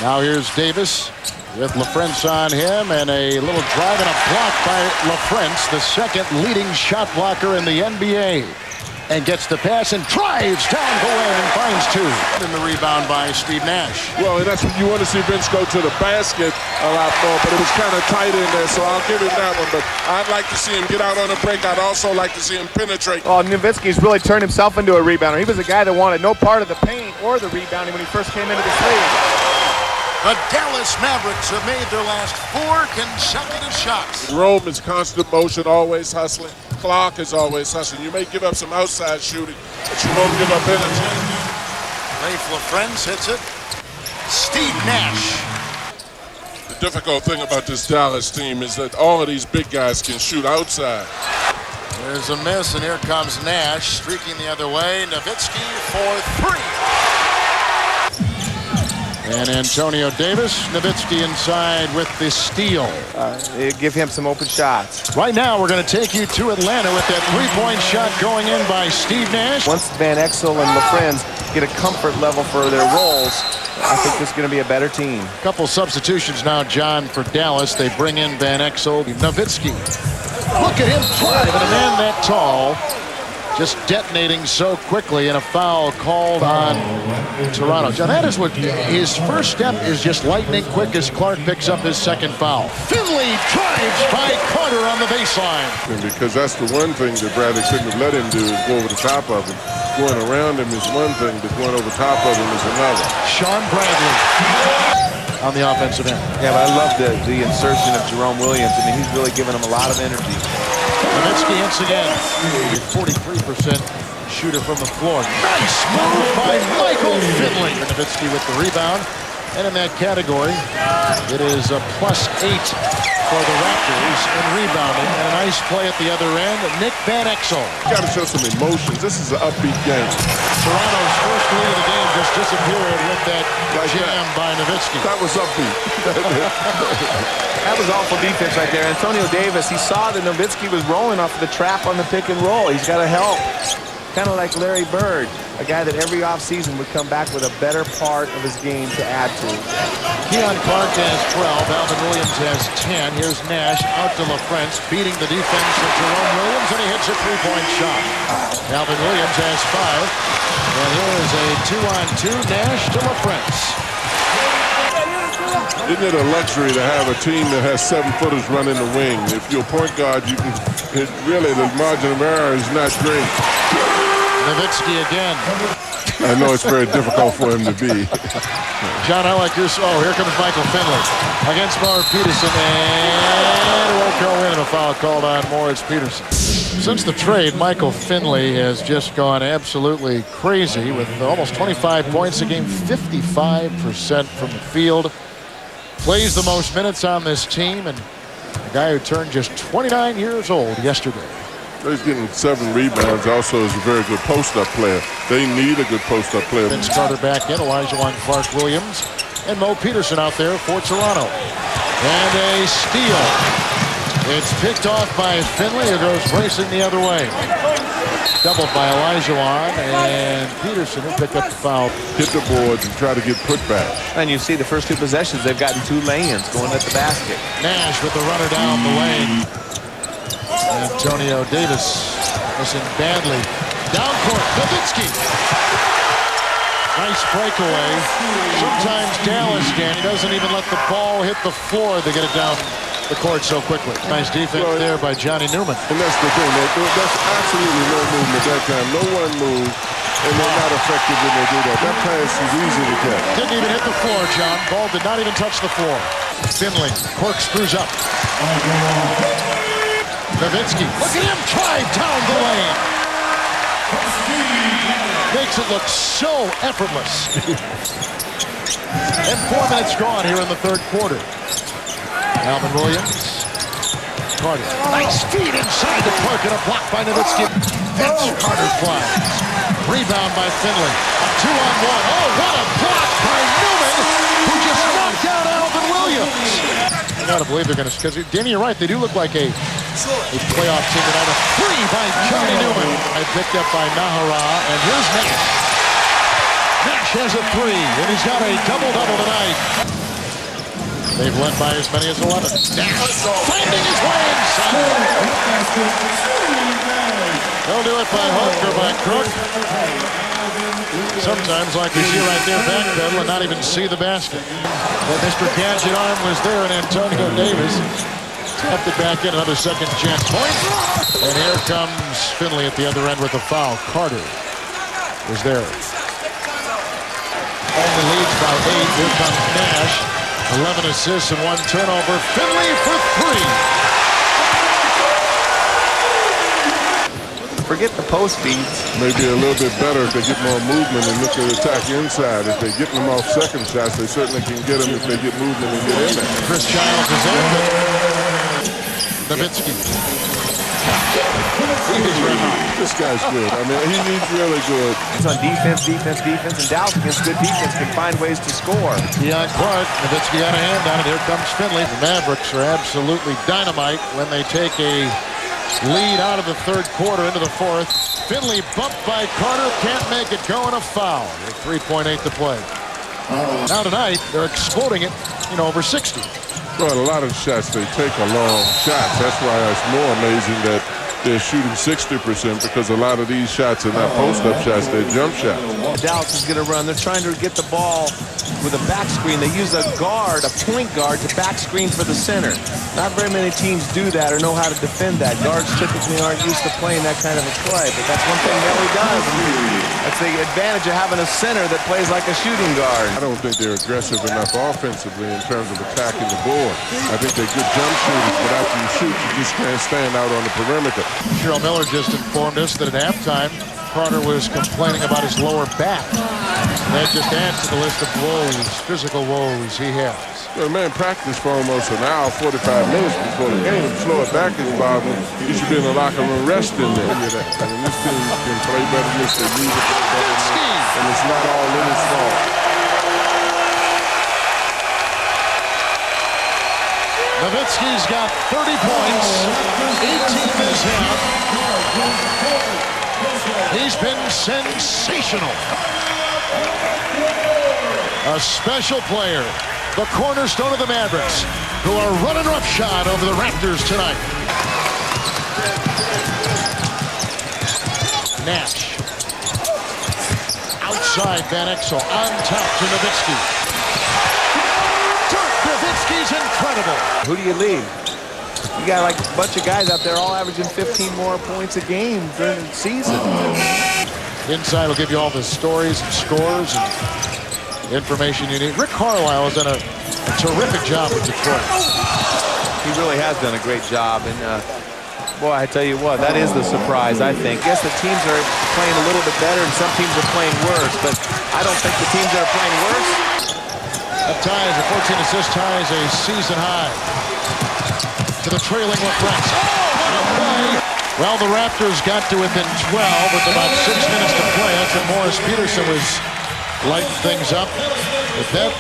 Now here's Davis with LaFrentz on him, and a little drive and a block by LaFrentz, the second leading shot blocker in the NBA. And gets the pass and drives down the lane and finds two. And the rebound by Steve Nash. Well, and that's what you want to see Vince go to the basket a lot more, but it was kind of tight in there, so I'll give him that one. But I'd like to see him get out on a break. I'd also like to see him penetrate. Oh, Nowitzki's really turned himself into a rebounder. He was a guy that wanted no part of the paint or the rebounding when he first came into the league. The Dallas Mavericks have made their last 4 consecutive shots. Rome is constant motion, always hustling. Clark is always hustling. You may give up some outside shooting, but you won't give up energy. Rafe LaFrentz hits it. Steve Nash. The difficult thing about this Dallas team is that all of these big guys can shoot outside. There's a miss, and here comes Nash, streaking the other way. Nowitzki for 3. And Antonio Davis, Nowitzki inside with the steal. Give him some open shots. Right now, we're going to take you to Atlanta with that three-point shot going in by Steve Nash. Once Van Exel and LaFrentz get a comfort level for their roles, I think this is going to be a better team. Couple substitutions now, John, for Dallas. They bring in Van Exel, Nowitzki. Look at him drive, and a man that tall just detonating so quickly, and a foul called on Toronto. John, that is what his first step is, just lightning quick as Clark picks up his second foul. Finley drives by Carter on the baseline. And because that's the one thing that Bradley couldn't have let him do, is go over the top of him. Going around him is one thing, but going over top of him is another. Sean Bradley on the offensive end. Yeah, but I love the insertion of Jerome Williams. I mean, he's really giving him a lot of energy. Nowitzki hits again. 43% shooter from the floor. Nice move by Michael Finley. Nowitzki with the rebound. And in that category, it is a +8 for the Raptors in rebounding. And a nice play at the other end. Nick Van Exel. You got to show some emotions. This is an upbeat game. Toronto's first lead of the game just disappeared with that jam by Nowitzki. That was upbeat. That was awful defense right there. Antonio Davis, he saw that Nowitzki was rolling off the trap on the pick and roll. He's got to help. Kind of like Larry Bird, a guy that every offseason would come back with a better part of his game to add to. Keon Clark has 12. Alvin Williams has 10. Here's Nash out to LaFrentz, beating the defense of Jerome Williams, and he hits a three-point shot. Alvin Williams has 5. And here is a 2-on-2, Nash to LaFrentz. Isn't it a luxury to have a team that has 7-footers running the wing? If you're a point guard, you can. Really, the margin of error is not great. Nowitzki again. I know it's very difficult for him to be. John, I like this. Oh, here comes Michael Finley against Morris Peterson, and it won't go in, and a foul called on Morris Peterson. Since the trade, Michael Finley has just gone absolutely crazy with almost 25 points a game, 55% from the field. Plays the most minutes on this team, and a guy who turned just 29 years old yesterday. He's getting 7 rebounds. Also is a very good post-up player. They need a good post-up player. Vince Carter back in, Elijah Clark Williams, and Mo Peterson out there for Toronto. And a steal. It's picked off by Finley, who goes racing the other way. Doubled by Elijah and Peterson, who picked up the foul. Hit the boards and try to get put back. And you see the first 2 possessions, they've gotten 2 lay-ins going at the basket. Nash with the runner down the lane. Antonio Davis missing badly. Down court, Nowitzki. Nice breakaway. Sometimes Dallas, Danny, doesn't even let the ball hit the floor. They get it down the court so quickly. Nice defense there by Johnny Newman. And that's the thing. That's absolutely no movement that time. No one moved, and they're not effective when they do that. That pass is easy to catch. Didn't even hit the floor, John. Ball did not even touch the floor. Finley corkscrews up. Nowitzki, look at him drive down the lane. Makes it look so effortless. And 4 minutes gone here in the third quarter. Alvin Williams. Carter. Nice feed inside the Clark, and a block by Nowitzki. Vince Carter flies. Rebound by Finley. A 2-on-1. Oh, what a block by Newman, who just knocked down Alvin Williams. I gotta believe they're gonna, because Danny, you're right, they do look like a playoff team tonight. A 3 by Johnny Newman. Picked up by Nahara, and here's Nash. Nash has a 3, and he's got a double-double tonight. They've led by as many as 11. Nash finding his way inside. They'll do it by hook or by crook. Sometimes, like we see right there, backpedal and not even see the basket. But Mr. Gadget arm was there, and Antonio Davis tapped it back in. Another second chance point. And here comes Finley at the other end with a foul. Carter was there. Only leads by 8. Here comes Nash. 11 assists and 1 turnover. Finley for 3. Forget the post feeds. Maybe a little bit better if they get more movement and look at attack inside. If they get them off second shots, they certainly can get them if they get movement and get in there. Chris Childs is in. Nowitzki. This guy's good. I mean, he's really good. He's on defense, and Dallas against good defense can find ways to score. Deion Clark, Nowitzki out of hand on it. Here comes Finley. The Mavericks are absolutely dynamite when they take a lead out of the third quarter into the fourth. Finley bumped by Carter, can't make it go, and a foul. 3.8 to play. Now tonight, they're exploding it, over 60. Well, a lot of shots, they take a long shot. That's why it's more amazing that they're shooting 60%, because a lot of these shots are not post-up shots, they're jump shots. Dallas is going to run. They're trying to get the ball with a back screen. They use a guard, a point guard, to back screen for the center. Not very many teams do that or know how to defend that. Guards typically aren't used to playing that kind of a play, but that's one thing Nelly does. That's the advantage of having a center that plays like a shooting guard. I don't think they're aggressive enough offensively in terms of attacking the board. I think they're good jump shooters, but after you shoot, you just can't stand out on the perimeter. Cheryl Miller just informed us that at halftime, Carter was complaining about his lower back. That just adds to the list of woes, physical woes he has. Well, man, practiced for almost an hour, 45 minutes before the game. If lower back is bothering, you should be in the locker room resting there. I mean, this team can play better than this. They need to play better than this, and it's not all in his fault. Nowitzki's got 30 points, 18 this half. He's been sensational. A special player, the cornerstone of the Mavericks, who are running roughshod over the Raptors tonight. Nash. Outside Van Exel, on top to Nowitzki. Dirk Nowitzki's incredible. Who do you leave? You got like a bunch of guys out there all averaging 15 more points a game during the season. Inside will give you all the stories and scores and information you need. Rick Carlisle has done a terrific job with Detroit. He really has done a great job, and boy, I tell you what, that is the surprise, I think. Yes, the teams are playing a little bit better, and some teams are playing worse, but I don't think the teams that are playing worse. That ties, a 14-assist tie is a season high. To the trailing LaFrance. Oh, what a play! Well, the Raptors got to within 12 with about 6 minutes to play. That's when Morris Peterson was lighting things up. But that